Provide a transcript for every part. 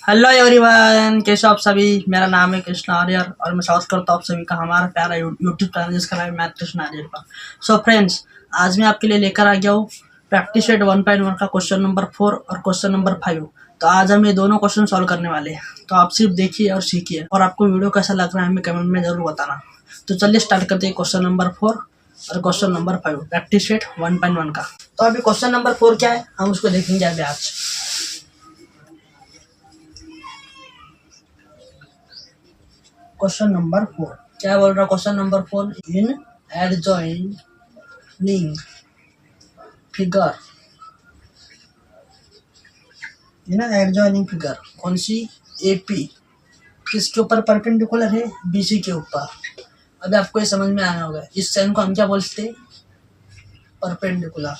Hello everyone, कैसे हो आप सभी। मेरा नाम है कृष्णा आर्यर और मैं स्वागत करता हूँ आप सभी का हमारा प्यारा यूट्यूब चैनल जिसका नाम है मैथ कृष्णा आर्यर पर। सो फ्रेंड्स, आज मैं आपके लिए लेकर आ गया हूँ प्रैक्टिस सेट 1.1 का क्वेश्चन नंबर 4 और क्वेश्चन नंबर 5। तो आज हम ये दोनों क्वेश्चन सॉल्व करने वाले हैं। तो आप सिर्फ देखिए और सीखिए, और आपको वीडियो कैसा लग रहा है हमें कमेंट में जरूर बताना। तो चलिए स्टार्ट करते हैं क्वेश्चन नंबर 4 और क्वेश्चन नंबर 5 प्रैक्टिस सेट 1.1 का। तो अभी क्वेश्चन नंबर 4 क्या है हम उसको देखेंगे अभी आज। क्वेश्चन नंबर 4 क्या बोल रहा है। क्वेश्चन नंबर 4, इन एडजॉइनिंग फिगर, कौन सी एपी किसके ऊपर परपेंडिकुलर है, बीसी के ऊपर। अभी आपको ये समझ में आना होगा, इस साइन को हम क्या बोलते हैं, परपेंडिकुलर।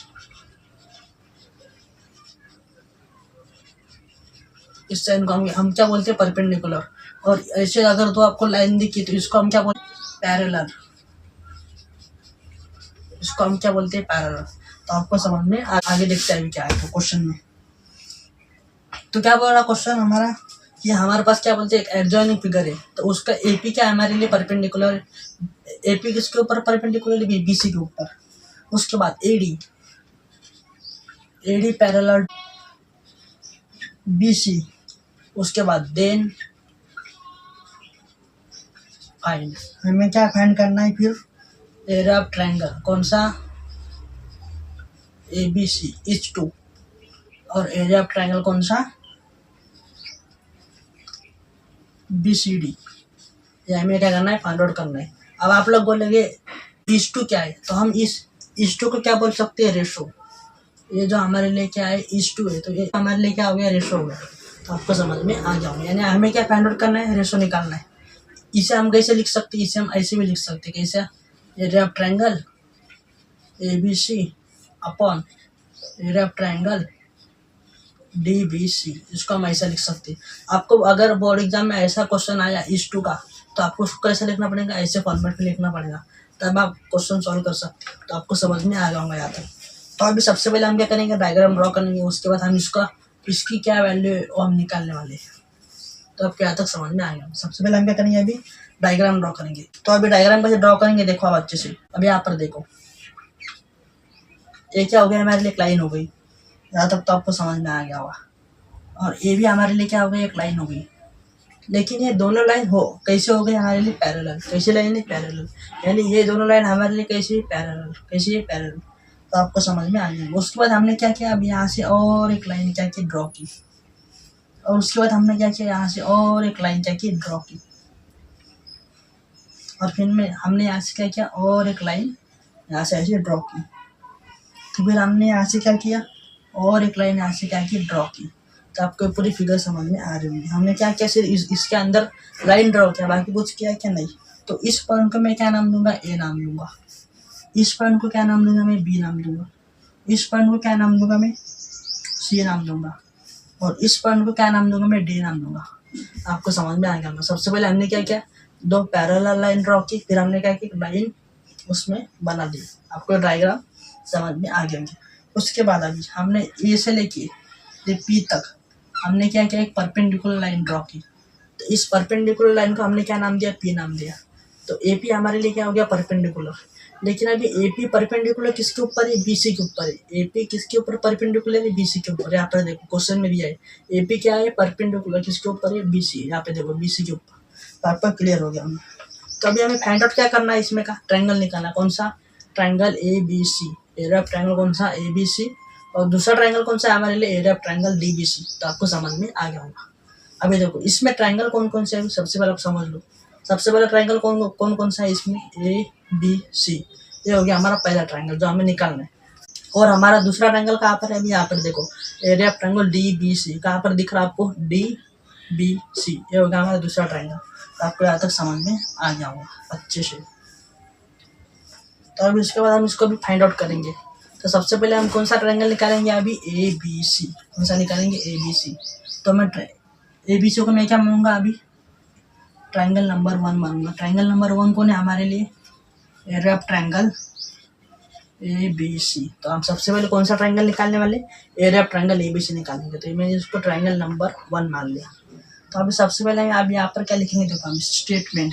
इस साइन को हम क्या बोलते हैं, परपेंडिकुलर। और ऐसे अगर तो आपको लाइन दिखी तो इसको हम क्या बोलते हैं, पैरेलल। इसको हम क्या बोलते हैं, पैरेलल। तो आपको समझ में आगे देखते हैं क्या है तो क्वेश्चन में। तो क्या बोल रहा क्वेश्चन हमारा कि हमारे पास क्या बोलते हैं, एक एडजॉइनिंग फिगर है तो उसका एपी क्या है हमारे लिए, परपेंडिकुलर। एपी किसके ऊपर परपेंडिकुलर, बीसी के ऊपर। उसके बाद एडी पैरेलल बीसी। उसके बाद देन फाइंड, हमें क्या फाइंड करना है फिर, एरिया ऑफ ट्रायंगल। कौन सा, एबीसी इच 2। और एरिया ऑफ ट्रायंगल कौन सा, बीसीडी। ये हमें क्या करना है, फाइंड आउट करना है। अब आप लोग बोलेंगे इस टू क्या है, तो हम इस टू को क्या बोल सकते हैं, रेशो। ये जो हमारे लिए क्या है, इस टू है, तो ये हमारे लिए क्या हो गया, रेशो हो गया। तो आपको समझ में आ जाओगे, यानी हमें क्या फाइंड आउट करना है, रेशो निकालना है। इसे हम कैसे लिख सकते हैं, इसे हम ऐसे भी लिख सकते हैं। कैसे, area of triangle ABC upon area of triangle DBC. इसको हम ऐसा लिख सकते हैं। आपको अगर बोर्ड एग्जाम में ऐसा क्वेश्चन आया इस टू का, तो आपको उसको कैसे लिखना पड़ेगा, ऐसे फॉर्मेट में लिखना पड़ेगा, तब आप क्वेश्चन सॉल्व कर सकते हैं। तो आपको समझ में आ जाऊंगा यहाँ तक। तो अभी सबसे पहले हम क्या करेंगे, डायग्राम ड्रॉ करेंगे। उसके बाद हम इसकी क्या वैल्यू है वो हम निकालने वाले हैं। तो आपको यहाँ तक समझ में आएगा। सबसे पहले हम क्या करेंगे, अभी डायग्राम ड्रॉ करेंगे। तो अभी डायग्राम कैसे ड्रॉ करेंगे देखो आप अच्छे से। अभी यहाँ पर देखो, ये क्या हो गया, हमारे लिए एक लाइन हो गई। यहाँ तक तो आपको समझ में आ गया होगा। और ये भी हमारे लिए क्या हो गई, एक लाइन हो गई। लेकिन ये दोनों लाइन कैसे हो गई हमारे लिए, पैरेलल। कैसे लाइन है, पैरेलल। यानी ये दोनों लाइन हमारे लिए कैसे पैरेलल, कैसे पैरेलल। तो आपको समझ में आ जाएगा। उसके बाद हमने क्या किया, अब यहाँ से और एक लाइन क्या की, ड्रॉ की। और उसके बाद हमने क्या किया, यहाँ से और एक लाइन क्या की, ड्रॉ की। और फिर हमने यहाँ से क्या किया, और एक लाइन यहाँ से ऐसे ड्रॉ की। तो फिर हमने यहाँ से क्या किया, और एक लाइन यहाँ से क्या की, ड्रॉ की। तो आपको पूरी फिगर समझ में आ रही होगी। हमने क्या किया, सिर्फ इसके अंदर लाइन ड्रॉ किया, बाकी कुछ किया क्या नहीं। तो इस पॉइंट को मैं क्या नाम दूंगा, ए नाम दूंगा। इस पॉइंट को क्या नाम दूंगा, मैं बी नाम दूंगा। इस पॉइंट को क्या नाम दूंगा, मैं सी नाम दूंगा। और इस पॉइंट को क्या नाम दूंगा, मैं डी नाम दूंगा। आपको समझ में आ गया। सबसे पहले हमने क्या किया, दो पैरेलल लाइन ड्रॉ की। फिर हमने क्या किया, लाइन उसमें बना दी। आपको डायग्राम समझ में आ गया। उसके बाद अभी हमने ए से लेके पी तक हमने क्या किया, एक परपेंडिकुलर लाइन ड्रॉ की। तो इस परपेंडिकुलर लाइन को हमने क्या नाम दिया, पी नाम दिया। तो एपी हमारे लिए क्या हो गया, परपेंडिकुलर। लेकिन अभी एपी परपेंडिकुलर किसके ऊपर है, बीसी के ऊपर है। एपी किसके ऊपर परपेंडिकुलर है, बीसी के ऊपर। यहाँ पर देखो क्वेश्चन में दिया है, एपी क्या है, परपेंडिकुलर किसके ऊपर है, बीसी। यहाँ पे देखो बीसी के ऊपर। तो आपका क्लियर हो गया हमें। तो अभी हमें फाइंड आउट क्या करना है, इसमें का ट्रायंगल निकालना। कौन सा, triangle A B C. Area of triangle कौन सा, ए बी सी। और दूसरा ट्रायंगल कौन सा है हमारे लिए, area of triangle D B C. तो आपको समझ में आ गया होगा। अभी देखो इसमें ट्रायंगल कौन कौन से है, सबसे पहले आप समझ लो। सबसे पहला ट्रायंगल कौन सा है इसमें, ए बी सी। ये हो गया हमारा पहला ट्रायंगल जो हमें निकालना है। और हमारा दूसरा ट्रायंगल कहाँ पर है, अभी यहाँ पर देखो, area of triangle D B C. कहाँ पर दिख रहा है आपको, डी बी सी। ये हो गया हमारा दूसरा ट्रायंगल। तो आपको यहाँ तक समझ में आ गया होगा अच्छे से। तो अभी इसके बाद हम इसको भी फाइंड आउट करेंगे। तो सबसे पहले हम कौन सा ट्रायंगल निकालेंगे, अभी ए बी सी। कौन सा निकालेंगे, ए बी सी। तो मैं ए बी सी को मैं क्या मानूंगा, अभी ट्रायंगल नंबर 1 मानूंगा। ट्रायंगल नंबर 1 कौन है हमारे लिए, area of triangle A B C. तो हम सबसे पहले कौन सा ट्रायंगल निकालने वाले, area of triangle A B C निकालेंगे। तो मैं इसको ट्रायंगल नंबर 1 मान लिया। तो अभी सबसे पहले आप यहाँ पर क्या लिखेंगे, देखो हम स्टेटमेंट।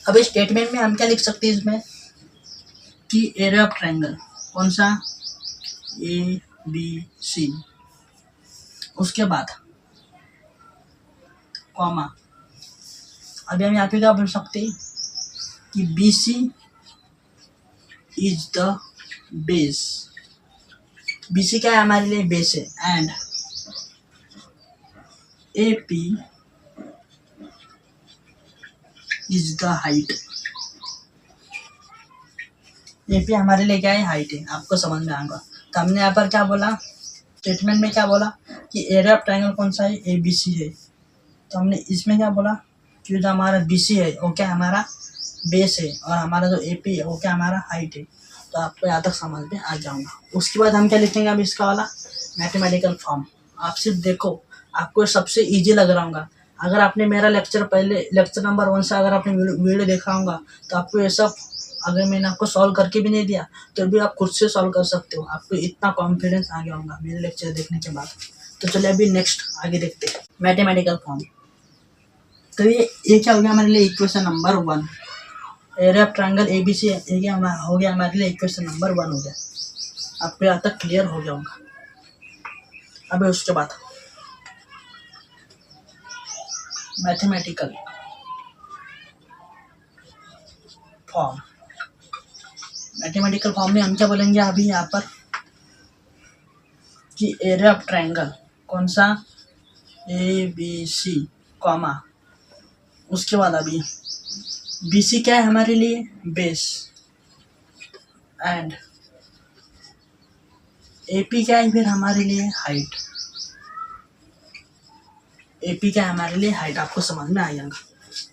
अभी स्टेटमेंट में हम क्या लिख सकते हैं इसमें कि एरिया ऑफ ट्रायंगल कौन सा, ABC, उसके बाद कॉमा। अभी हम यहाँ पे क्या बोल सकते हैं कि BC is the base. BC क्या है हमारे लिए, बेस है। And AP is the height. AP हमारे लिए क्या है, हाइट है। आपको समझ में आएगा। तो हमने यहाँ पर क्या बोला, स्टेटमेंट में क्या बोला कि एरिया ऑफ ट्रायंगल कौन सा है, ABC है। तो हमने इसमें क्या बोला कि जो हमारा BC है वो क्या हमारा बेस है, और हमारा जो AP है वो क्या हमारा हाइट है। तो आपको यहाँ तक समझ में आ जाऊंगा। उसके बाद हम क्या लिखेंगे, अब इसका वाला मैथमेटिकल फॉर्म। आप सिर्फ देखो, आपको सबसे इजी लग रहा होगा। अगर आपने मेरा लेक्चर पहले लेक्चर नंबर 1 से अगर आपने वीडियो देखा होगा तो आपको ये सब, अगर मैंने आपको सॉल्व करके भी नहीं दिया तो भी आप खुद से सॉल्व कर सकते हो। आपको इतना कॉन्फिडेंस आ गया होगा मेरे लेक्चर देखने के बाद। तो चलिए अभी नेक्स्ट आगे देखते हैं, मैथमेटिकल फॉर्म। तो ये क्या हो गया हमारे लिए, equation number 1। Area of triangle ABC हो गया हमारे लिए इक्वेशन नंबर 1 हो गया। आपको यहाँ तक क्लियर हो गया होगा। अभी उसके बाद मैथमेटिकल फॉर्म। मैथमेटिकल फॉर्म में हम क्या बोलेंगे अभी यहाँ पर कि एरिया ऑफ ट्रायंगल कौन सा, ABC, कॉमा। उसके बाद अभी BC क्या है हमारे लिए, बेस। एंड AP क्या है फिर हमारे लिए, हाइट। AP क्या है हमारे लिए, हाइट। आपको समझ में आ जाएगा।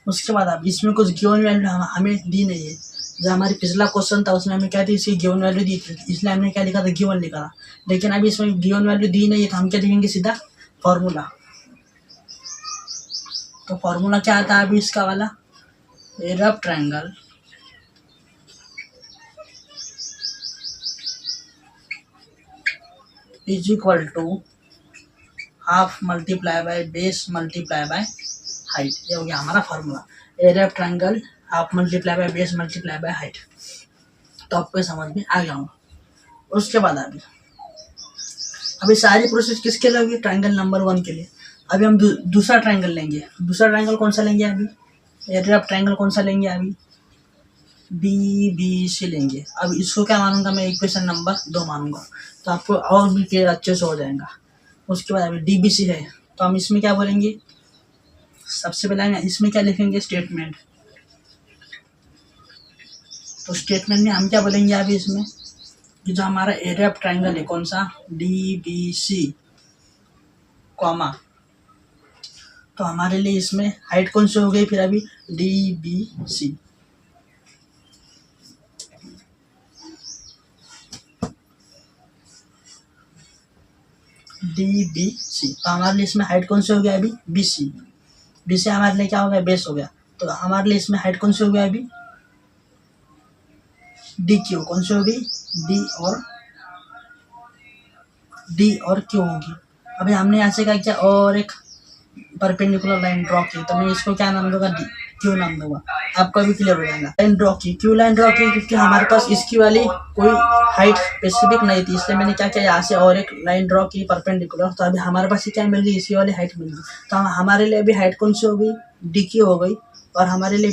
उसके बाद अब इसमें कुछ गिवन वैल्यू हमें दी नहीं है। जो हमारी पिछला क्वेश्चन था उसमें हमें क्या थी, इसकी गिवन वैल्यू दी थी, इसलिए हमने क्या लिखा था, गिवन लिखा था। लेकिन अभी इसमें गिवन वैल्यू दी नहीं है तो हम क्या लिखेंगे, सीधा फॉर्मूला। तो फॉर्मूला क्या आता है अभी इसका वाला, area of triangle is equal to half multiply by base multiply by height. ये हो गया हमारा formula, area of triangle half multiply by base multiply by height. तो आपको समझ में आ गया होगा। उसके बाद अभी सारी प्रोसेस किसके लिए होगी, ट्रायंगल नंबर 1 के लिए। अभी हम दूसरा ट्रायंगल लेंगे। दूसरा ट्रायंगल कौन सा लेंगे अभी, एरिया ऑफ ट्रायंगल कौन सा लेंगे अभी, BBC लेंगे। अब इसको क्या मानूंगा मैं, इक्वेशन नंबर 2 मानूंगा। तो आपको और भी क्लियर अच्छे से हो जाएगा। उसके बाद अभी DBC है तो हम इसमें क्या बोलेंगे, सबसे पहले इसमें क्या लिखेंगे, स्टेटमेंट। तो स्टेटमेंट में हम क्या बोलेंगे अभी इसमें कि जो हमारा एरिया ऑफ ट्रायंगल है कौन सा, DBC, कॉमा। तो हमारे लिए इसमें हाइट कौन सी हो गई फिर अभी, DBC। तो हमारे लिए इसमें हाइट कौन सी हो गया अभी, BC हमारे लिए क्या हो गया, बेस हो गया। तो हमारे लिए इसमें हाइट कौन सी हो गया अभी, DQ। कौन सी होगी, D और Q होगी। अभी हमने यहाँ से क्या किया, और एक परपेंडिकुलर लाइन ड्रॉ की। तो मैं इसको क्या नाम दूंगा, Q नाम दूंगा। आपको भी क्लियर हो जाएगा। लाइन ड्रॉ की, क्यों लाइन ड्रॉ की, क्योंकि हमारे पास इसकी वाली कोई हाइट स्पेसिफिक नहीं थी, इसलिए मैंने क्या किया, यहाँ से और एक लाइन ड्रॉ की परपेंडिकुलर। तो अभी हमारे पास क्या मिल गई, इसी वाली हाइट मिल गई। तो हमारे लिए अभी हाइट कौन सी हो गई, DQ हो गई। और हमारे लिए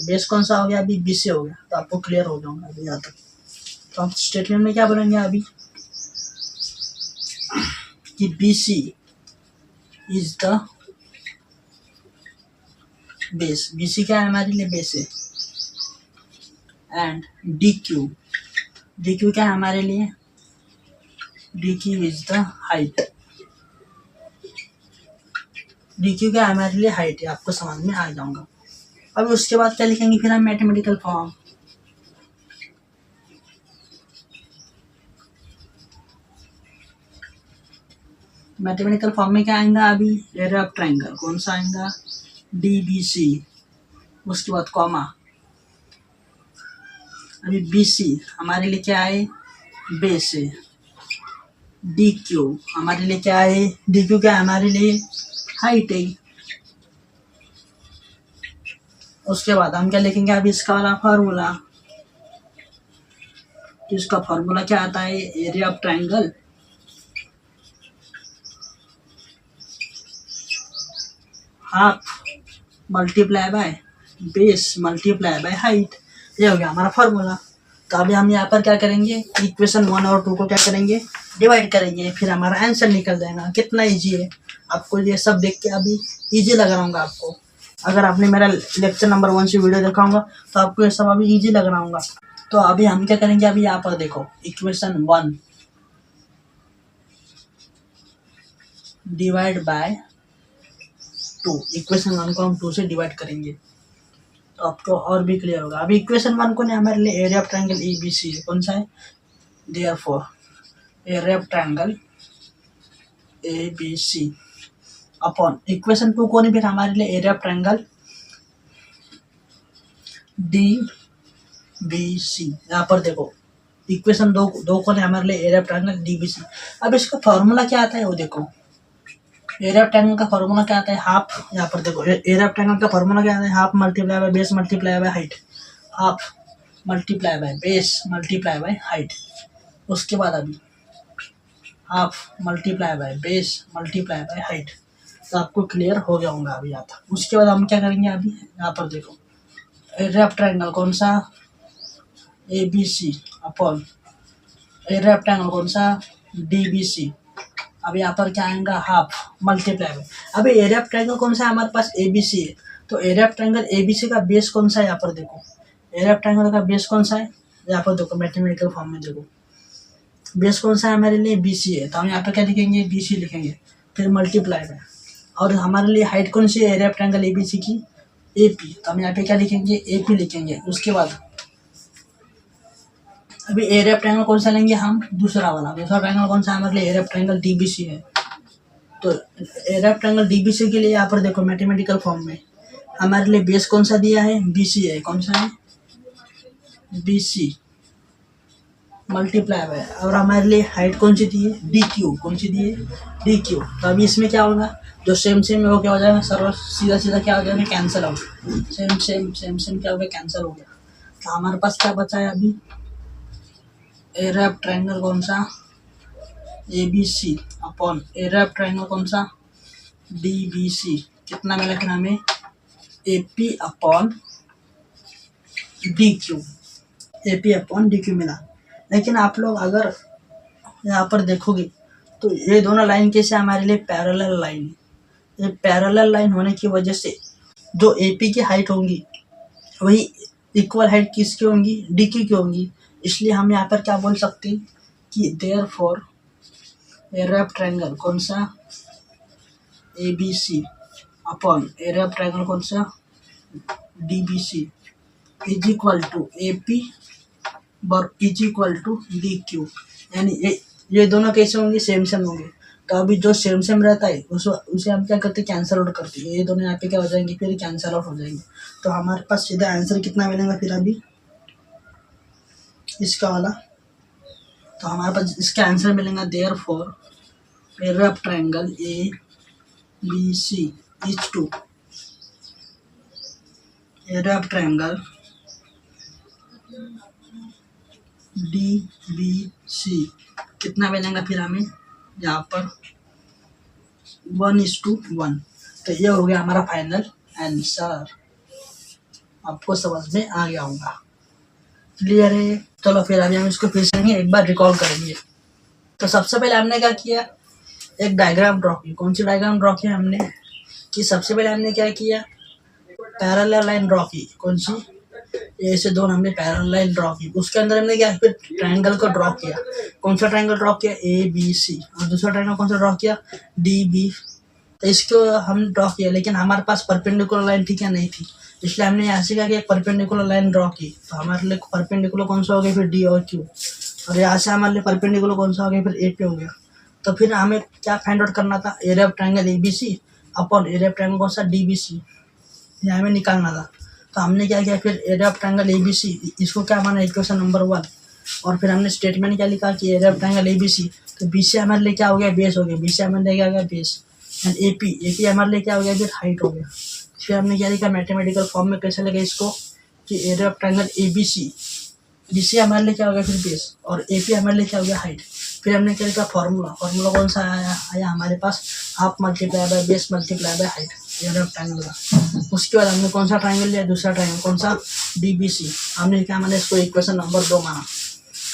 बेस कौन सा हो गया अभी, BC हो गया। तो आपको क्लियर हो जाऊंगा अभी यहाँ तक। तो हम स्टेटमेंट में क्या बोलेंगे अभी कि BC is the base. BC क्या है हमारे लिए, बेस है। एंड DQ क्या है हमारे लिए, DQ is the height. DQ क्या है हमारे लिए, हाइट है। आपको समझ में आ जाऊंगा। अब उसके बाद क्या लिखेंगे फिर हम, मैथमेटिकल फॉर्म। मैथमेटिकल फॉर्म में क्या आएगा अभी, एरिया ऑफ ट्रायंगल कौन सा आएगा, DBC। उसके बाद कॉमा। अभी BC हमारे लिए क्या है, बेस है। डी क्यू हमारे लिए क्या है, डी क्यू क्या है हमारे लिए, हाइट है। उसके बाद हम क्या लिखेंगे अभी इसका वाला फार्मूला, तो इसका फार्मूला क्या आता है, area of triangle half multiply by base multiply by height, ये हो गया हमारा फार्मूला। तो अभी हम यहाँ पर क्या करेंगे, इक्वेशन 1 और 2 को क्या करेंगे, डिवाइड करेंगे, फिर हमारा आंसर निकल जाएगा। कितना इजी है, आपको ये सब देख के अभी इजी लग रहा होगा आपको। अगर आपने मेरा लेक्चर नंबर 1 से वीडियो देखा होगा तो आपको ये सब अभी इजी लग रहा होगा। तो अभी हम क्या करेंगे, अभी यहाँ पर देखो इक्वेशन 1 डिवाइड बाय 2, इक्वेशन 1 को हम 2 से डिवाइड करेंगे तो आपको और भी क्लियर होगा। अभी इक्वेशन 1 को नहीं, हमारे लिए एरिया ऑफ ट्रायंगल ABC है, कौन सा है, therefore area of triangle ABC upon equation 2 को नहीं, फिर हमारे लिए एरिया ऑफ ट्रायंगल DBC। यहाँ पर देखो इक्वेशन 2 को नहीं, हमारे लिए एरिया ऑफ ट्रायंगल DBC। अब इसका फॉर्मूला क्या आता है वो देखो, एरिया ऑफ ट्रायंगल का फॉर्मूला क्या आता है, हाफ। यहाँ पर देखो एरिया ऑफ ट्रायंगल का फॉर्मूला क्या आता है, half multiply by base multiply by height, half multiply by base multiply by height. उसके बाद अभी half multiply by base multiply by height. तो आपको क्लियर हो गया होगा अभी यहाँ तक। उसके बाद हम क्या करेंगे, अभी यहाँ पर देखो एरिया ऑफ ट्रायंगल कौन सा, ABC upon area of triangle कौन सा, DBC। अब यहाँ पर क्या आएगा, हाफ मल्टीप्लाई में। अभी एरिया ऑफ ट्रायंगल कौन सा है हमारे पास, ABC है, तो एरिया ऑफ ट्रायंगल ABC का बेस कौन सा है, यहाँ पर देखो एरिया ऑफ ट्रायंगल का बेस कौन सा है, यहाँ पर देखो मैथमेटिकल फॉर्म में देखो बेस कौन सा है हमारे लिए, BC है, तो हम यहाँ पर क्या लिखेंगे, BC लिखेंगे, फिर मल्टीप्लाई में। और हमारे लिए हाइट कौन सी है एरिया ऑफ ट्रायंगल ABC की, AP, तो हम यहाँ पे क्या लिखेंगे, AP लिखेंगे। उसके बाद अभी एरिया ऑफ ट्रायंगल कौन सा लेंगे हम, दूसरा ट्रायंगल कौन सा हमारे लिए, एरिया ऑफ ट्रायंगल DBC है। तो एरिया ऑफ ट्रायंगल DBC के लिए यहाँ पर देखो मैथमेटिकल फॉर्म में हमारे लिए बेस कौन सा दिया है, BC है, कौन सा है, BC मल्टीप्लाई बाय, और हमारे लिए हाइट कौन सी दी है, DQ, कौन सी दी है, DQ। तो अभी इसमें क्या होगा, जो सेम सेम वो क्या हो जाएगा, सर्व सीधा सीधा क्या हो जाएगा, कैंसिल आउट, सेम क्या हो गया, कैंसिल हो गया। तो हमारे पास क्या बचा है अभी, एरिया ऑफ ट्रायंगल कौन सा, ABC upon area of triangle कौन सा, DBC। कितना मिला फिर हमें, AP upon DQ, AP upon DQ मिला। लेकिन आप लोग अगर यहाँ पर देखोगे तो ये दोनों लाइन कैसे हमारे लिए पैरेलल लाइन है। ये पैरेलल लाइन होने की वजह से जो AP की हाइट होंगी वही इक्वल हाइट किसकी होंगी, DQ की होंगी। इसलिए हम यहाँ पर क्या बोल सकते हैं कि देयरफॉर एरिया ऑफ ट्रायंगल कौन सा, ABC upon area of triangle कौन सा, DBC is equal to AP is equal to DQ। यानी ये दोनों कैसे होंगे, सेम सेम होंगे। तो अभी जो सेम सेम रहता है उसे हम क्या करते हैं, कैंसिल आउट करते हैं। ये दोनों यहाँ पे क्या हो जाएंगे, फिर कैंसिल आउट हो जाएंगे। तो हमारे पास सीधा आंसर कितना मिलेगा फिर अभी इसका वाला, तो हमारे पास इसका आंसर मिलेगा therefore area of triangle ABC is to area of triangle DBC। कितना मिलेगा फिर हमें यहाँ पर 1:1। तो ये हो गया हमारा फाइनल आंसर। आपको समझ में आ गया होगा, क्लियर है। चलो फिर अभी हम इसको फिर से एक बार रिकॉल करेंगे। तो सबसे पहले हमने क्या किया, एक डायग्राम ड्रॉ की। कौन सी डायग्राम ड्रॉ की हमने, कि सबसे पहले हमने क्या किया, पैरेलल लाइन ड्रॉ की। कौन सी, ए से दोनों हमने पैरेलल लाइन ड्रॉ की। उसके अंदर हमने क्या, फिर ट्रायंगल को ड्रॉ किया। कौन सा ट्रायंगल ड्रॉ किया, ABC। और दूसरा ट्रायंगल कौन सा ड्रॉ किया, DB। तो इसको हम ड्रॉ किया, लेकिन हमारे पास परपेंडिकुलर लाइन थी क्या, नहीं थी। इसलिए हमने यहाँ से क्या किया, एक परपेंडिकुलर लाइन ड्रॉ की। तो हमारे लिए परपेंडिकुलर कौन सा हो गया, फिर D और Q। और यहाँ से हमारे लिए परपेंडिकुलर कौन सा हो गया, फिर AP हो गया। तो फिर हमें क्या फाइंड आउट करना था, area of triangle ABC upon area of triangle कौन सा, DBC। ये हमें निकालना था। तो हमने क्या किया, फिर एरिया ऑफ ट्रायंगल ABC इसको क्या माना, इक्वेशन नंबर 1। और फिर हमने स्टेटमेंट क्या लिखा कि एरिया ऑफ ट्रायंगल ABC, तो BC हमारे लिए क्या हो गया, बेस हो गया, BC हमारे लिए क्या हो गया, बेस। एंड AP हमारे लिए क्या हो गया, फिर हाइट हो गया। फिर हमने क्या लिखा मैथमेटिकल फॉर्म में, कैसे लगे इसको कि area of triangle ABC, BC हमारे लिए क्या हो गया, फिर बेस, और AP हमारे लिए क्या हो गया, हाइट। फिर हमने क्या लिखा, फॉर्मूला कौन सा आया हमारे पास, half multiply by base multiply by height, area of triangle का। उसके बाद हमने कौन सा ट्रायंगल लिया, दूसरा ट्रायंगल, कौन सा, DBC। हमने लिखा, मैंने इसको इक्वेशन नंबर 2 माना।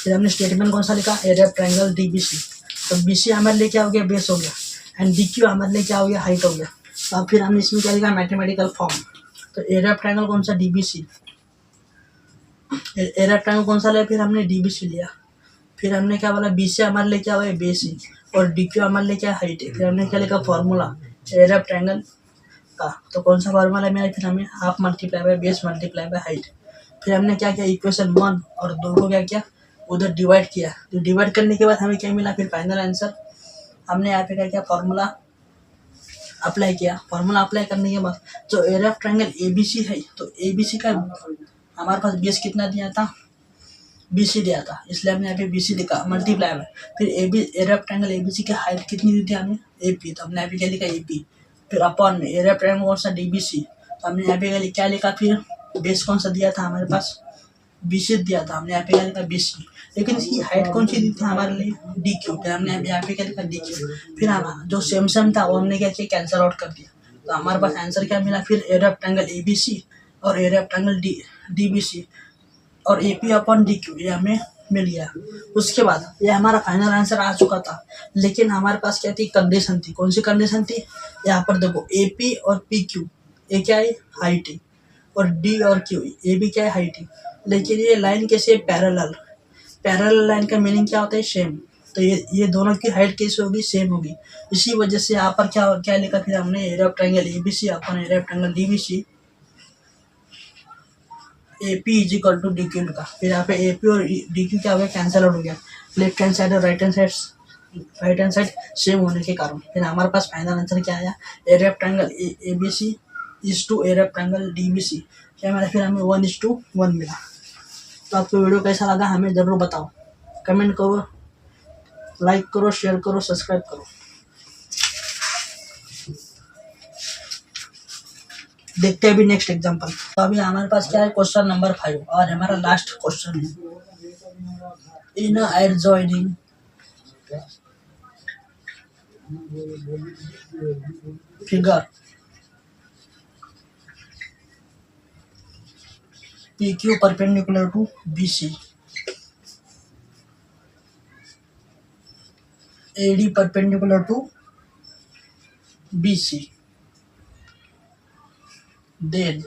फिर हमने स्टेटमेंट कौन सा लिखा, एरिया ऑफ ट्रायंगल DBC, तो BC हमारे लिए क्या हो गया, बेस हो गया, एंड DQ हमारे लिए क्या हो गया, हाइट हो गया। तो अब फिर हमने इसमें क्या लिखा, मैथमेटिकल फॉर्म, तो एरिया ऑफ ट्रायंगल कौन सा, DBC, एरिया ऑफ ट्रायंगल कौन सा लिया, फिर हमने DBC लिया। फिर हमने क्या बोला, BC हमारे लिए क्या हुआ, बेस है, और DQ हमारे लिए क्या, हाइट है। फिर हमने क्या लिखा, फॉर्मूला एरिया ऑफ ट्रायंगल का, तो कौन सा फॉर्मूला में, फिर हमें half multiply by base multiply by height. फिर हमने क्या किया, इक्वेशन 1 और 2 को क्या किया, उधर डिवाइड किया। तो डिवाइड करने के बाद हमें क्या मिला, फिर फाइनल आंसर। हमने यहाँ पे क्या किया, फॉर्मूला अप्लाई किया। फॉर्मूला अप्लाई करने के बाद जो एरिया ऑफ ट्रायंगल ABC है, तो ABC का हमारे पास बेस कितना दिया था, BC दिया था, इसलिए हमने यहाँ पे BC लिखा मल्टीप्लाई में। फिर एरिया ऑफ ट्रायंगल ABC की हाइट कितनी दी थी हमें, AP, तो हमने यहाँ पे क्या लिखा, AP। फिर अपॉन में एरिया ऑफ ट्रायंगल कौन सा, DBC, तो हमने यहाँ पे क्या लिखा, फिर बेस कौन सा दिया था हमारे पास, BC दिया था, हमने यहाँ पे क्या लिखा, BC। लेकिन इसकी हाइट कौन सी दी थी हमारे लिए, DQ, फिर हमने यहाँ पे क्या लिखा, DQ। फिर हम जो सेम था वो हमने क्या किया, कैंसिल आउट कर दिया। तो हमारे पास आंसर क्या मिला, फिर एरिया ऑफ ट्रायंगल ABC और एरिया ऑफ ट्रायंगल DBC और AP अपॉन DQ, ये हमें मिल गया। उसके बाद ये हमारा फाइनल आंसर आ चुका था, लेकिन हमारे पास क्या थी, कंडीशन थी। कौन सी कंडीशन थी, यहाँ पर देखो, AP और PQ, ये क्या है, हाइट है, और D और Q, ये भी क्या है, हाइट है। लेकिन ये लाइन कैसे, पैरेलल लाइन का मीनिंग क्या होता है, सेम। तो ये दोनों की हाइट कैसे होगी, सेम होगी। इसी वजह से यहाँ पर क्या लिखा, फिर हमने area of triangle ABC upon area of triangle DBC, AP is equal to DQ लिखा। फिर यहाँ पे AP और DQ क्या हो गया, कैंसिल आउट हो गया, लेफ्ट हैंड साइड और राइट हैंड साइड सेम होने के कारण। फिर हमारे पास फाइनल आंसर क्या आया, area of triangle ABC is to area of triangle DBC, क्या मिला, फिर हमें 1:1 मिला। तो आपको वीडियो कैसा लगा हमें ज़रूर बताओ, कमेंट करो, लाइक करो, शेयर करो, सब्सक्राइब करो। देखते हैं अभी नेक्स्ट एग्जांपल। तो अभी हमारे पास क्या है, क्वेश्चन नंबर 5, और हमारा लास्ट क्वेश्चन है। In adjoining figure PQ perpendicular to BC, AD perpendicular to BC, then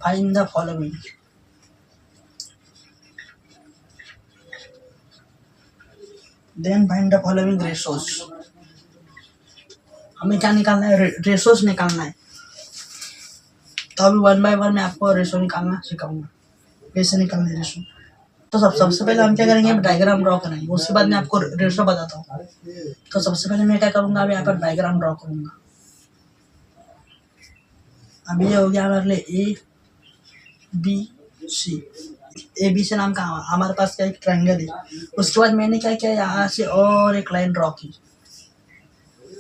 find the following. Then find the following ratios. हमें क्या निकालना है, रेशोस निकालना है। तो अभी 1 बाय 1 मैं आपको रेशो निकालना सिखाऊंगा, कैसे निकालना है रेशो। तो सबसे पहले हम क्या करेंगे, डायग्राम ड्रॉ करेंगे, उसके बाद मैं आपको रेशो बताता हूँ। तो सबसे पहले मैं क्या करूँगा, अभी यहाँ पर डायग्राम ड्रॉ करूँगा। अभी ये हो गया हमारे लिए ABC, ABC नाम का हमारे पास क्या एक ट्रायंगल है। उसके बाद मैंने क्या किया, यहाँ से और एक लाइन ड्रॉ की।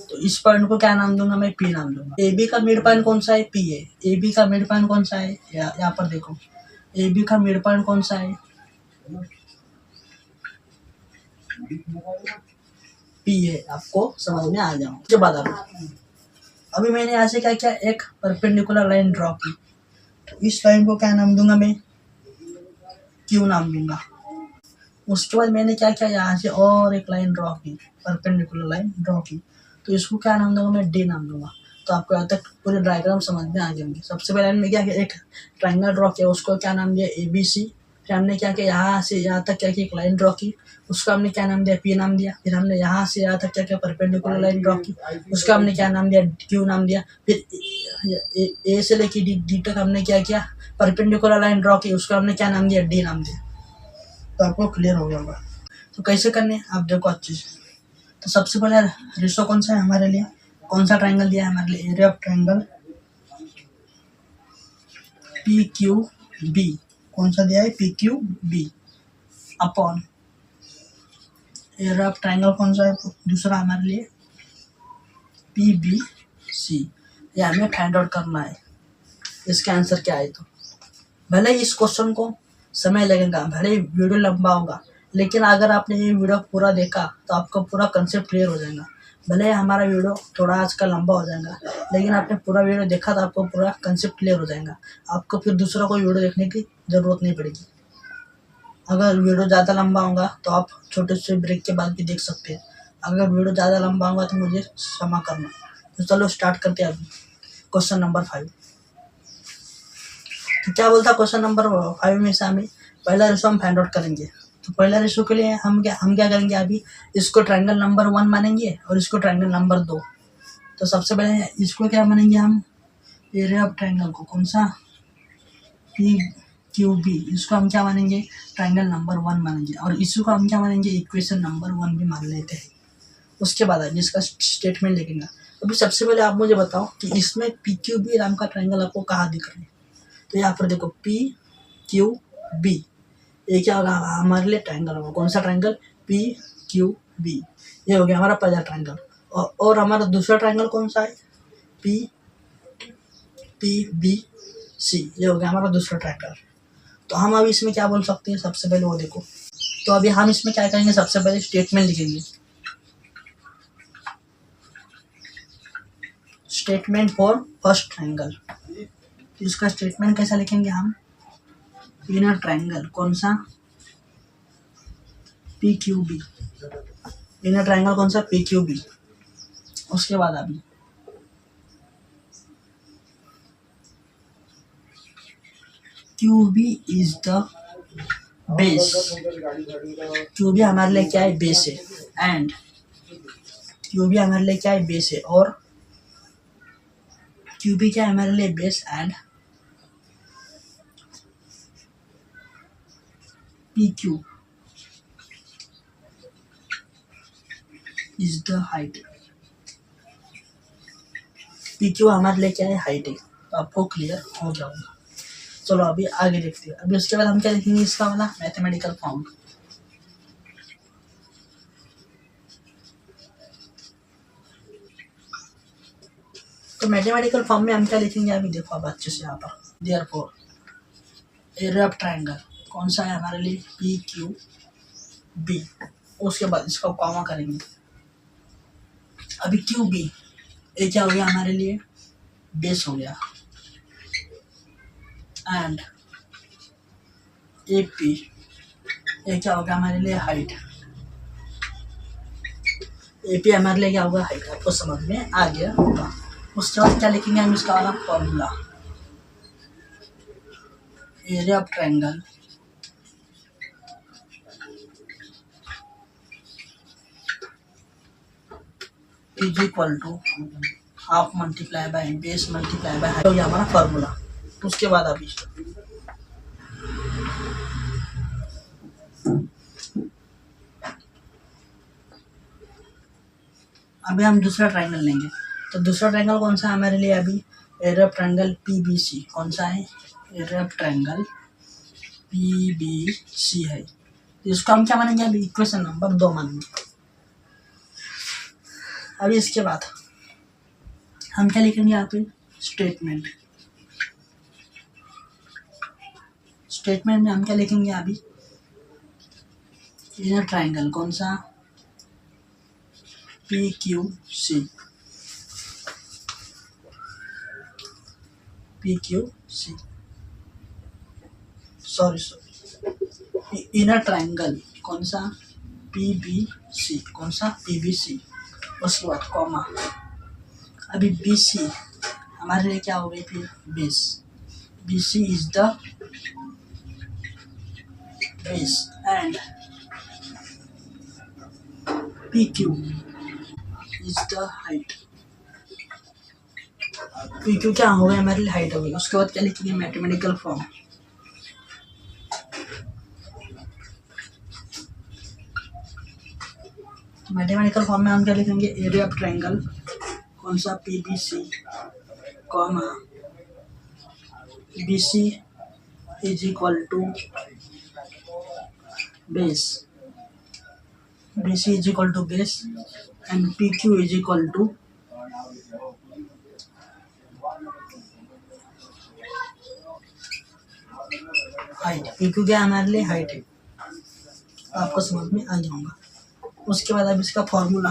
तो इस पॉइंट को क्या नाम दूंगा, मैं P नाम दूंगा। AB का मिड पॉइंट कौन सा है, P है। AB का मिड पॉइंट कौन सा है, यहाँ पर देखो, AB का मिड पॉइंट कौन सा है, P है। आपको समझ में आ जाओ, मुझे बता दो। अभी मैंने यहाँ से क्या किया, एक परपेंडिकुलर लाइन ड्रॉ की। तो इस लाइन को क्या नाम दूंगा, मैं Q नाम दूंगा। उसके बाद मैंने क्या किया, यहाँ से और एक लाइन ड्रॉ की, परपेंडिकुलर लाइन ड्रॉ की। तो इसको क्या नाम दूंगा, मैं D नाम दूंगा। तो आपको यहाँ तक पूरे डायग्राम समझ में आ जाएंगे। सबसे पहले हमने क्या किया, एक ट्रायंगल ड्रॉ किया, उसको क्या नाम दिया, ABC। फिर हमने क्या किया, यहाँ से यहाँ तक क्या किया, एक लाइन ड्रॉ की, उसको हमने क्या नाम दिया, P नाम दिया। फिर हमने यहाँ से यहाँ तक क्या किया, परपेंडिकुलर लाइन ड्रॉ की, उसका हमने क्या नाम दिया, Q नाम दिया। फिर A से लेके D तक हमने क्या किया, परपेंडिकुलर लाइन ड्रॉ की, उसका हमने क्या नाम दिया, D नाम दिया। तो आपको क्लियर हो गया होगा। तो कैसे करने आप देखो अच्छे से। तो सबसे पहले रेशो कौन सा है हमारे लिए, कौन सा ट्रायंगल दिया है हमारे लिए, area of triangle PQ B, कौन सा दिया है, P Q B upon area of triangle कौन सा है दूसरा हमारे लिए, पी बी सी। ये हमें फाइंड आउट करना है इसका आंसर क्या है। तो भले इस क्वेश्चन को समय लगेगा, भले वीडियो लंबा होगा, लेकिन अगर आपने ये वीडियो पूरा देखा तो आपका पूरा कंसेप्ट क्लियर हो जाएगा। भले हमारा वीडियो थोड़ा आज का लंबा हो जाएगा, लेकिन आपने पूरा वीडियो देखा तो आपको पूरा कंसेप्ट क्लियर हो जाएगा। आपको फिर दूसरा कोई वीडियो देखने की ज़रूरत नहीं पड़ेगी। अगर वीडियो ज़्यादा लंबा होगा तो आप छोटे से ब्रेक के बाद भी देख सकते हैं। अगर वीडियो ज़्यादा लंबा होगा तो मुझे क्षमा करना। तो चलो स्टार्ट करते हैं अभी क्वेश्चन नंबर 5। तो क्या बोलता क्वेश्चन नंबर 5 में से हमें पहला रेशो हम फाइंड आउट करेंगे। तो पहला रेशो के लिए हम क्या करेंगे, अभी इसको ट्रायंगल नंबर 1 मानेंगे और इसको ट्रायंगल नंबर 2। तो सबसे पहले इसको क्या मानेंगे हम, एरिया ऑफ ट्रायंगल को कौन सा, पी क्यू बी, इसको हम क्या मानेंगे, ट्रायंगल नंबर 1 मानेंगे, और इसको हम क्या मानेंगे, इक्वेशन नंबर 1 भी मान लेते हैं। उसके बाद अभी इसका स्टेटमेंट लिखेंगे। अभी सबसे पहले आप मुझे बताओ कि इसमें पी क्यू बी नाम का ट्रायंगल आपको कहाँ दिख रहा है। तो यहाँ पर देखो पी क्यू बी, ये क्या होगा हमारे लिए ट्रायंगल होगा। कौन सा ट्रायंगल, पी क्यू बी, ये हो गया हमारा पहला ट्रायंगल। और हमारा दूसरा ट्रायंगल कौन सा है, पी बी सी, ये हो गया हमारा दूसरा ट्रायंगल। तो हम अभी इसमें क्या बोल सकते हैं, सबसे पहले वो देखो। तो अभी हम इसमें क्या करेंगे, सबसे पहले स्टेटमेंट लिखेंगे। Statement for first triangle. इसका स्टेटमेंट कैसा लिखेंगे हम, इन अ ट्रायंगल कौन सा, P Q B, in a triangle कौन सा, पी क्यू बी। उसके बाद अभी Q B is the base, Q B हमारे लिए क्या है, बेस है। एंड क्यू बी हमारे लिए क्या है, बेस है। और क्यू बी क्या है हमारे लिए, base. And P Q is the height, P Q हमारे लिए क्या है, हाइट है। तो आपको क्लियर हो गया होगा। चलो अभी आगे देखते हैं। अभी उसके बाद हम क्या लिखेंगे, इसका वाला मैथमेटिकल फॉर्म। तो मैथमेटिकल फॉर्म में हम क्या लिखेंगे, अभी देखो अब अच्छे से यहाँ पर, देयरफॉर एरिया ऑफ ट्रायंगल कौन सा है हमारे लिए, पी क्यू बी। उसके बाद इसका कॉमा करेंगे। अभी क्यू बी, ये क्या हो गया हमारे लिए, बेस हो गया। एंड ए पी, ये क्या होगा हमारे लिए, हाइट। ए पी हमारे लिए क्या होगा, हाइट। आपको समझ में आ गया होगा। उसके बाद क्या लिखेंगे हम, इसका वाला formula, area of triangle is equal to half multiply by base multiply by height, हो गया हमारा फॉर्मूला। उसके बाद अभी हम दूसरा ट्रायंगल लेंगे। तो दूसरा ट्रायंगल कौन सा है हमारे लिए, अभी area of triangle P B C. कौन सा है, area of triangle P B C है। तो इसको हम क्या मानेंगे, अभी इक्वेशन नंबर 2 मानेंगे। अभी इसके बाद हम क्या लिखेंगे यहाँ पे, स्टेटमेंट। स्टेटमेंट में हम क्या लिखेंगे, अभी इन ट्रायंगल कौन सा, P Q C, P Q C, sorry in triangle कौन सा, पी बी सी, कौन सा, पी बी सी। उसके बाद कॉमा। अभी बी सी हमारे लिए क्या हो गई, फिर base. B C is the base. And P Q is the height, P Q क्या हो गया हमारे लिए, हाइट हो गई। उसके बाद क्या लिखेंगे, मैथमेटिकल फॉर्म। मैथमेटिकल फॉर्म में हम क्या लिखेंगे, एरिया ऑफ ट्रायंगल कौन सा, P B C, comma B C is equal to base, BC is equal to base, and PQ is equal to height. PQ क्या है हमारे लिए? हाइट है। आपको समझ में आ जाऊंगा। उसके बाद अब इसका फॉर्मूला,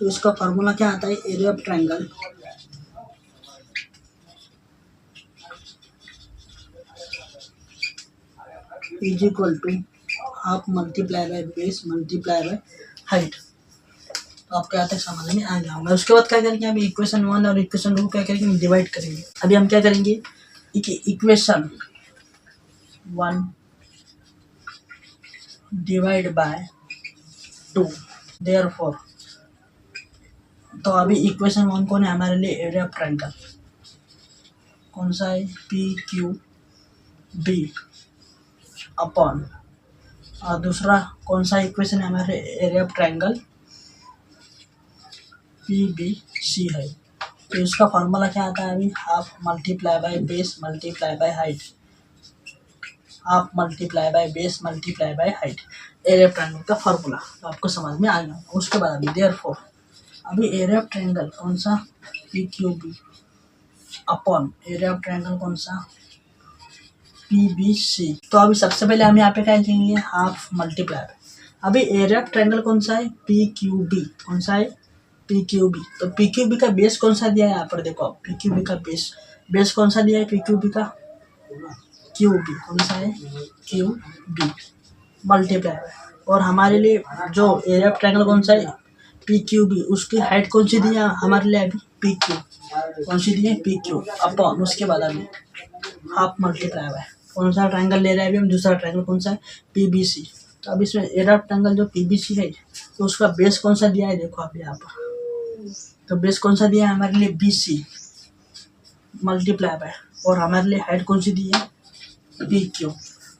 तो इसका फार्मूला क्या आता है? Area of triangle is equal to half multiply by base multiply by height. तो आपको यहाँ तक समझ में आ जाऊंगा। उसके बाद क्या करेंगे? अभी इक्वेशन 1 और इक्वेशन 2 क्या करेंगे? डिवाइड करेंगे। अभी हम क्या करेंगे? इक्वेशन 1 डिवाइड बाय 2, देयरफॉर, तो अभी इक्वेशन 1 कौन है हमारे लिए? एरिया ऑफ ट्रायंगल कौन सा है? PQB अपॉन, और दूसरा कौन सा इक्वेशन है हमारे? एरिया ऑफ ट्रायंगल PBC है। तो इसका फॉर्मूला क्या आता है? अभी half multiply by base multiply by height, half multiply by base multiply by height, area of triangle का फॉर्मूला। तो आपको समझ में आ गया। उसके बाद अभी देयरफॉर, अभी एरिया ऑफ ट्रायंगल कौन सा? PQB upon area of triangle कौन सा? PBC। तो अभी सबसे पहले हम यहाँ पे क्या लिखेंगे? Half multiply. अभी एरिया ऑफ ट्रायंगल कौन सा है? PQB। कौन सा है? PQB। तो PQB का बेस कौन सा दिया है? यहाँ पर देखो, PQB का बेस कौन सा दिया है? PQB का QB। कौन सा है? QB मल्टीप्लाई, और हमारे लिए जो एरिया ऑफ ट्रायंगल कौन सा है? PQB, उसकी हाइट कौन सी दी है हमारे लिए? अभी PQ कौन सी दी है? PQ अपॉन, उसके बाद अभी हाफ मल्टीप्लाई बाय कौन सा ट्रायंगल ले रहे हैं अभी हम? दूसरा ट्रायंगल कौन सा है? PBC। तो अब इसमें एरिया ऑफ ट्रायंगल जो PBC है, तो उसका बेस कौन सा दिया है? देखो आप यहाँ पर, तो बेस कौन सा दिया है हमारे लिए? BC मल्टीप्लाई बाय, और हमारे लिए हाइट कौन सी दी है? PQ।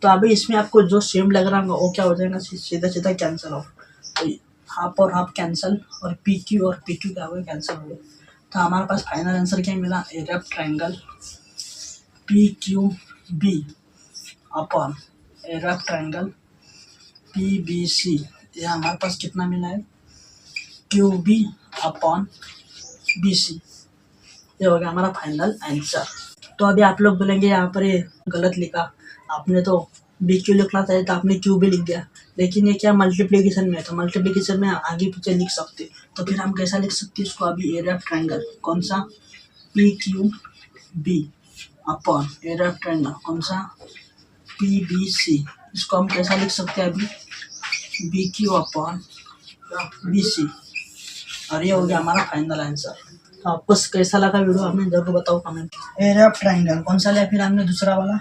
तो अभी इसमें आपको जो सेम लग रहा होगा वो क्या हो जाएगा? सीधा सीधा कैंसिल हो, तो हाफ और हाफ कैंसिल, और PQ और PQ क्या हो गया? कैंसिल हो गया। तो हमारे पास फाइनल आंसर क्या मिला? Area of triangle PQB upon area of triangle PBC। ये हमारे पास कितना मिला है? QB upon BC। ये हो गया हमारा फाइनल आंसर। तो अभी आप लोग बोलेंगे यहाँ पर ये गलत लिखा आपने, तो BQ लिखना चाहिए, तो आपने QB लिख दिया। लेकिन ये क्या मल्टीप्लिकेशन में है, तो मल्टीप्लिकेशन में आगे पीछे लिख सकते, तो फिर हम कैसा लिख सकते हैं इसको? अभी एरिया ऑफ ट्रायंगल कौन सा? PQB upon area of triangle कौन सा? PBC। इसको हम कैसा लिख सकते हैं? अभी BQ अपॉन BC, और ये हो गया हमारा फाइनल आंसर। तो आपको कैसा लगा वीडियो हमें जरूर बताओ कमेंट। एरिया ऑफ ट्रायंगल कौन सा लिया फिर हमने? दूसरा वाला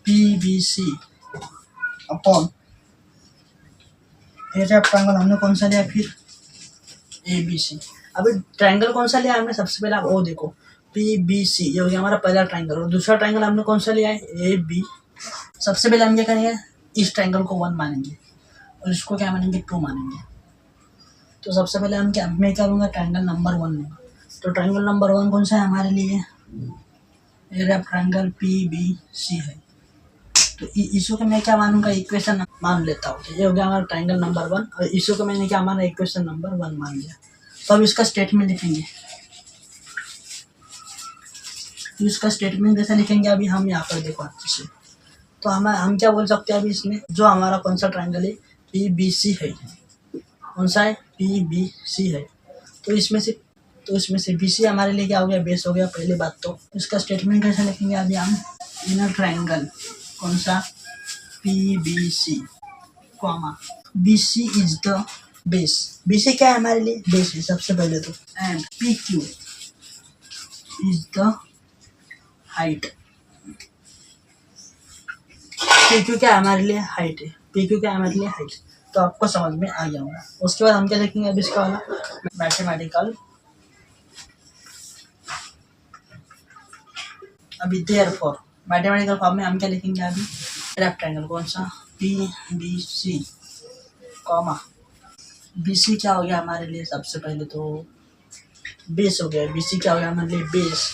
PBC upon area of triangle हमने कौन सा लिया फिर? ABC। अभी ट्रायंगल कौन सा लिया हमने? सबसे पहले आप वो देखो, PBC, ये हो गया हमारा पहला ट्रायंगल, और दूसरा ट्रायंगल हमने कौन सा लिया है? AB। सबसे पहले हम क्या करेंगे? इस ट्रायंगल को 1 मानेंगे, और इसको क्या मानेंगे? 2 मानेंगे। तो सबसे पहले हम क्या, मैं क्या लूँगा? ट्रायंगल नंबर 1 लूँगा। तो ट्रायंगल नंबर 1 कौन सा है हमारे लिए? एरिया ऑफ ट्रायंगल PBC है। तो इशू को मैं क्या मानूंगा? इक्वेशन मान लेता हूँ। ये हो गया हमारा ट्रायंगल नंबर 1, और इशू को मैंने क्या माना? इक्वेशन नंबर 1 मान लिया। तो अब इसका स्टेटमेंट लिखेंगे। तो इसका स्टेटमेंट कैसे लिखेंगे? अभी हम यहाँ पर देखो अच्छे से, तो हम क्या बोल सकते हैं? अभी इसमें जो हमारा कौन सा ट्रायंगल है? PBC है। कौन सा है? PBC है। तो इसमें से BC हमारे लिए क्या हो गया? बेस हो गया पहली बात। तो इसका स्टेटमेंट कैसे लिखेंगे? अभी हम इनर ट्रायंगल कौन सा? PBC comma BC is the base. BC क्या है हमारे लिए? बेस है सबसे पहले तो, and PQ is the height. PQ क्या है हमारे लिए? हाइट है। PQ क्या है हमारे लिए? हाइट। तो आपको समझ में आ गया होगा। उसके बाद हम क्या लिखेंगे? अभी इसका वाला मैथमेटिकल, अभी देयरफॉर मैथमेटिकल फॉर्म में हम क्या लिखेंगे? अभी लेफ्ट ट्रायंगल कौन सा? PBC कॉमा BC क्या हो गया हमारे लिए? सबसे पहले तो बेस हो गया। BC क्या हो गया हमारे लिए? बेस,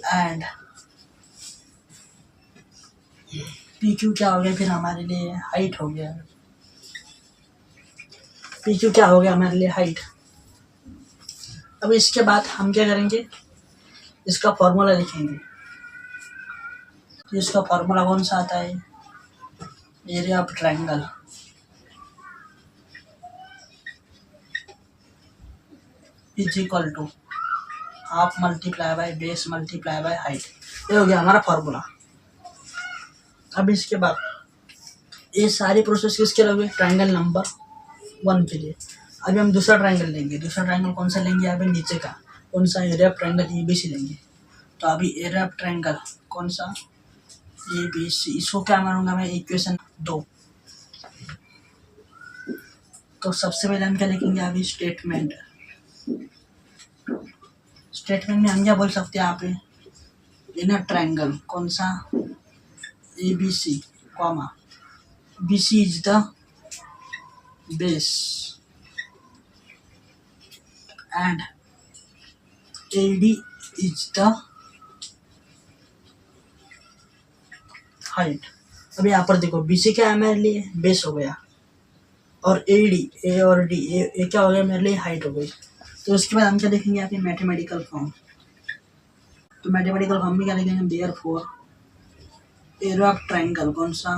एंड पी क्यू क्या हो गया फिर हमारे लिए हाइट हो गया। पी क्यू क्या हो गया हमारे लिए हाइट। अब इसके बाद हम क्या करेंगे, इसका फॉर्मूला लिखेंगे। तो इसका फॉर्मूला कौन सा आता है, area of triangle is equal to half multiply by base multiply by height. ये हो गया हमारा फॉर्मूला। अब इसके बाद ये सारी प्रोसेस किसके लगे, ट्रायंगल नंबर 1 के लिए। अभी हम दूसरा ट्रायंगल लेंगे। दूसरा ट्रायंगल कौन सा लेंगे, अभी नीचे का कौन सा, एरिया ऑफ ट्रायंगल ABC लेंगे। तो अभी एरिया ऑफ ट्रायंगल कौन सा, ABC। इसको क्या मानूंगा मैं, इक्वेशन 2। तो सबसे पहले हम क्या लिखेंगे, अभी स्टेटमेंट। स्टेटमेंट में हम क्या बोल सकते हैं यहाँ पे, इन अ ट्रायंगल कौन सा, ABC comma BC is the base and AD is the height. अब यहाँ पर देखो BC क्या है मेरे लिए, बेस हो गया, और AD A और D ए क्या हो गया मेरे लिए, हाइट हो गई। तो उसके बाद हम क्या देखेंगे यहाँ पे, मैथमेटिकल फॉर्म। तो मैथमेटिकल फॉर्म में क्या लिखेंगे, देयरफॉर एरिया ऑफ ट्रायंगल कौन सा,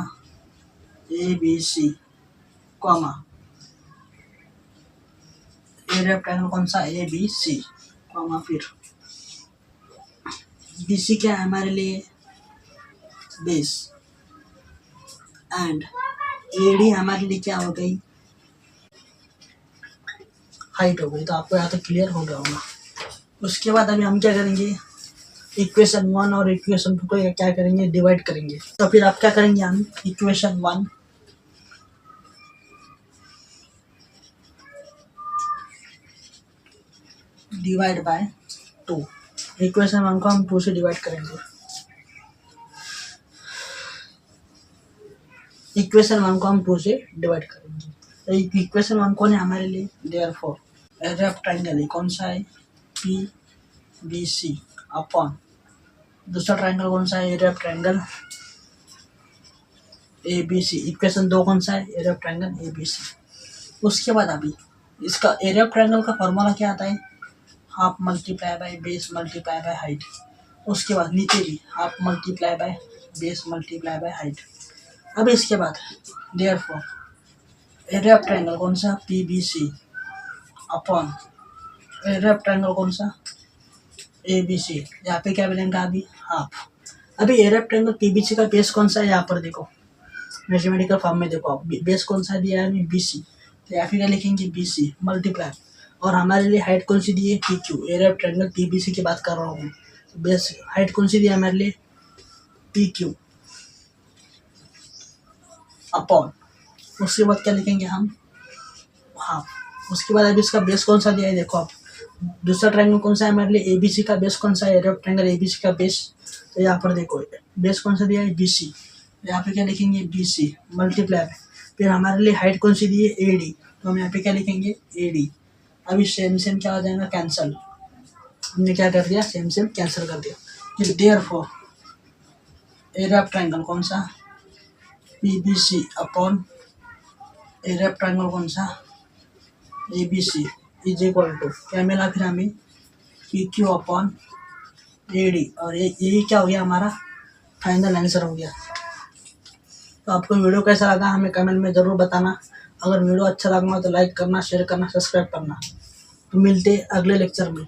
ABC comma area of triangle कौन सा, ABC कॉमा फिर BC क्या है हमारे लिए, बेस एंड AD हमारे लिए क्या हो गई, हाइट हो गई। तो आपको यहाँ तक क्लियर हो गया होगा। उसके बाद अभी हम क्या करेंगे, इक्वेशन 1 और इक्वेशन 2 को क्या करेंगे, डिवाइड करेंगे। तो फिर आप क्या करेंगे, हम इक्वेशन 1 डिवाइड बाय 2। इक्वेशन 1 को हम 2 से डिवाइड करेंगे। इक्वेशन 1 को हम 2 से डिवाइड करेंगे। तो इक्वेशन 1 कौन है हमारे लिए, देयरफॉर एरिया ऑफ ट्रायंगल है कौन सा है, PBC अपॉन दूसरा ट्रायंगल कौन सा है, area of triangle ABC। Equation 2 कौन सा है, एरिया ऑफ ट्रायंगल ABC। उसके बाद अभी इसका एरिया ऑफ ट्रायंगल का फॉर्मूला क्या आता है, half multiply by base multiply by height. उसके बाद नीचे भी half multiply by base multiply by height. अब इसके बाद देयरफॉर एरिया ऑफ ट्रायंगल कौन सा, PBC upon area of triangle कौन सा, ABC। यहाँ पे क्या मिलेगा, अभी हाफ। अभी एरिया ऑफ ट्रायंगल PBC का बेस कौन सा है, यहाँ पर देखो मैथमेटिकल फॉर्म में देखो आप, बेस कौन सा दिया है हमें, BC। तो यहाँ पे क्या लिखेंगे, BC मल्टीप्लाई, और हमारे लिए हाइट कौन सी दी है, PQ। Area of triangle PBC की बात कर रहा हूँ मैं। तो बेस हाइट कौन सी दी है हमारे लिए, PQ अपॉन, उसके बाद क्या लिखेंगे हम, हाफ। उसके बाद अभी इसका बेस कौन सा दिया है, देखो आप दूसरा ट्रायंगल कौन सा है हमारे लिए, ABC का बेस कौन सा है, एरिया ऑफ ट्रायंगल ABC का बेस। तो यहाँ पर देखो बेस कौन सा दिया है, BC। यहाँ पे क्या लिखेंगे, BC मल्टीप्लाई, फिर हमारे लिए हाइट कौन सी दी है, AD। तो हम यहाँ पे क्या लिखेंगे, AD। अभी सेम सेम क्या हो जाएगा, कैंसल। हमने क्या कर दिया, सेम सेम कैंसिल कर दिया। फिर देयरफॉर एरिया ऑफ ट्रायंगल कौन सा, PBC upon area of triangle कौन सा, ABC इज इक्वल टू क्या मिला फिर हमें, PQ अपॉन AD। और यही क्या हो गया, हमारा फाइनल आंसर हो गया। तो आपको वीडियो कैसा लगा हमें कमेंट में ज़रूर बताना। अगर वीडियो अच्छा लगा तो लाइक करना, शेयर करना, सब्सक्राइब करना। तो मिलते अगले लेक्चर में।